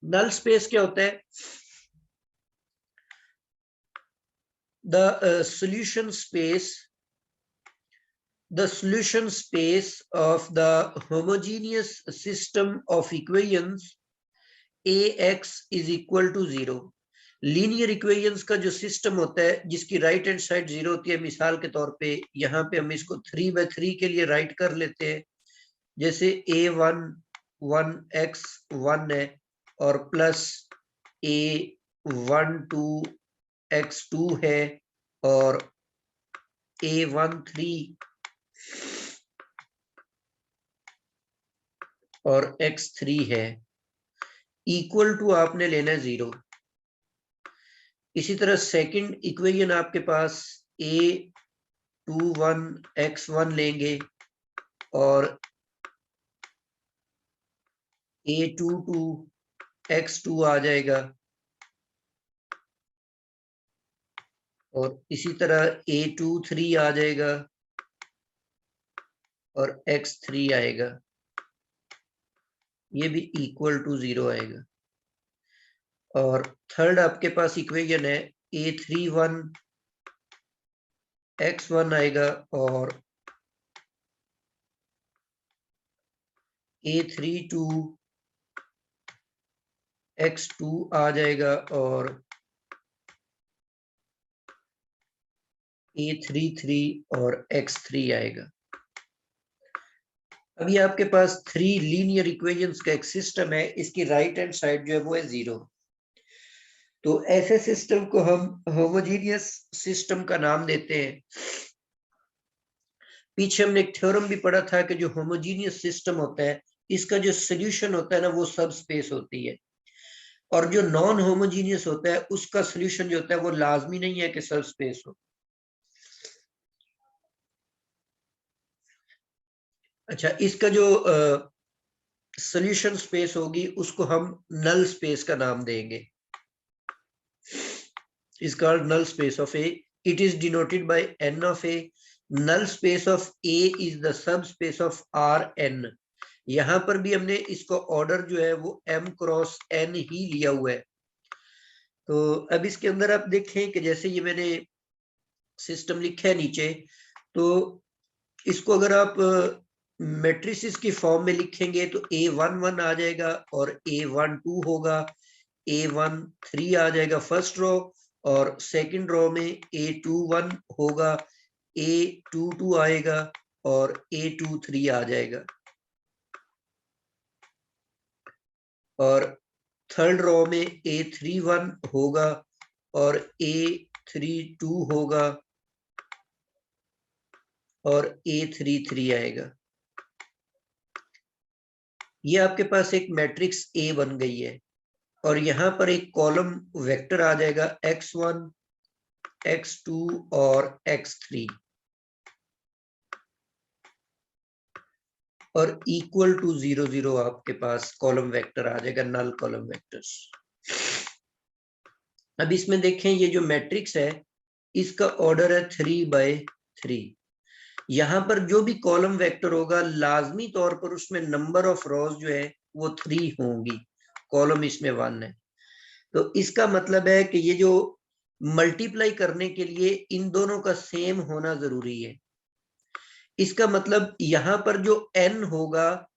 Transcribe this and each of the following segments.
Null space क्या होता है? The solution space of the homogeneous system of equations AX is equal to 0. Linear equations का जो system होता है जिसकी राइट हैंड साइड 0 होती है, मिसाल के तौर पे यहाँ पे हम इसको 3/3 के लिए राइट कर लेते हैं, जैसे A1 1x 1 है और प्लस A1 2x2 है और A1 3 और x3 है, इक्वल टू आपने लेना है 0। इसी तरह सेकंड इक्वेशन आपके पास A21 x1 लेंगे और A22 x2 आ जाएगा और इसी तरह A23 आ जाएगा और x3 आएगा, ये भी इक्वल टू 0 आएगा। और थर्ड आपके पास इक्वेशन है A31 x1 आएगा और A32 x2 आ जाएगा और A33 और x3 आएगा। अभी आपके पास 3 लीनियर इक्वेशंस का एक सिस्टम है, इसकी राइट हैंड साइड जो है वो है 0। तो ऐसे सिस्टम को हम होमोजेनियस सिस्टम का नाम देते हैं। पीछे हमने एक थ्योरम भी पढ़ा था कि जो होमोजेनियस सिस्टम होता है इसका जो सोल्यूशन होता है ना वो सब स्पेस होती है, और जो नॉन होमोजेनियस होता है उसका सोल्यूशन जो होता है वो लाजमी नहीं है कि सब स्पेस हो। अच्छा, इसका जो सोल्यूशन स्पेस होगी उसको हम नल स्पेस का नाम देंगे, is called null space of A. It is denoted by n of A. Null space of A is the subspace of Rn. यहां पर भी हमने इसको ऑर्डर जो है वो m क्रॉस n ही लिया हुआ है। तो अब इसके अंदर आप देखें कि जैसे ये मैंने सिस्टम लिखा है नीचे, तो इसको अगर आप मैट्रिसेस की फॉर्म में लिखेंगे तो A11 आ जाएगा और A12 होगा, A13 आ जाएगा फर्स्ट रो और सेकंड रो में A21 होगा, A22 आएगा और A23 आ जाएगा, और थर्ड रो में A31 होगा और A32 होगा और A33 आएगा। ये आपके पास एक मैट्रिक्स A बन गई है और यहाँ पर एक कॉलम वेक्टर आ जाएगा x1 x2 और x3 और इक्वल टू 0 0 आपके पास कॉलम वेक्टर आ जाएगा, नल कॉलम वेक्टर्स। अब इसमें देखें ये जो मैट्रिक्स है इसका ऑर्डर है 3/3। यहाँ पर जो भी कॉलम वेक्टर होगा लाजमी तौर पर उसमें नंबर ऑफ रोज जो है वो 3 होंगी, कॉलम इसमें 1 है। तो इसका मतलब है कि ये जो मल्टीप्लाई करने के लिए इन दोनों का सेम होना जरूरी है। इसका मतलब यहाँ पर जो n होगा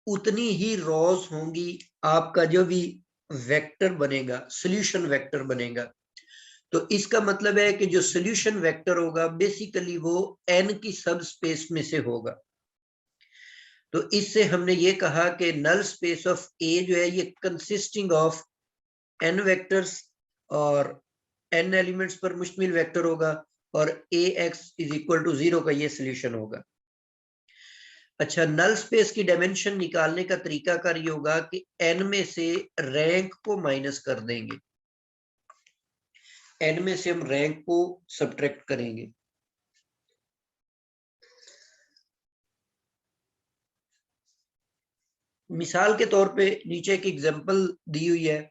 उतनी ही रोज होंगी, आपका जो भी वेक्टर बनेगा सॉल्यूशन वेक्टर बनेगा। तो इसका मतलब है कि जो सॉल्यूशन वेक्टर होगा बेसिकली वो n की सब स्पेस में से होगा। तो इससे हमने ये कहा कि नल स्पेस ऑफ A जो है ये कंसिस्टिंग ऑफ n वेक्टर्स और n एलिमेंट्स पर मुश्तमिल वेक्टर होगा और Ax इज इक्वल टू 0 का ये सोल्यूशन होगा। अच्छा, नल स्पेस की डायमेंशन निकालने का तरीका कार ये होगा कि n में से रैंक को माइनस कर देंगे, n में से हम रैंक को सब्ट्रैक्ट करेंगे। मिसाल के तौर पे नीचे एक एग्जांपल दी हुई है,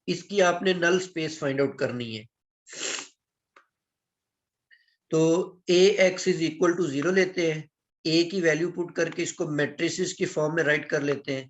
इसकी आपने नल स्पेस फाइंड आउट करनी है। तो Ax इज इक्वल टू 0 लेते हैं, A की वैल्यू पुट करके इसको मैट्रिसेस की फॉर्म में राइट कर लेते हैं।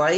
y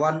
1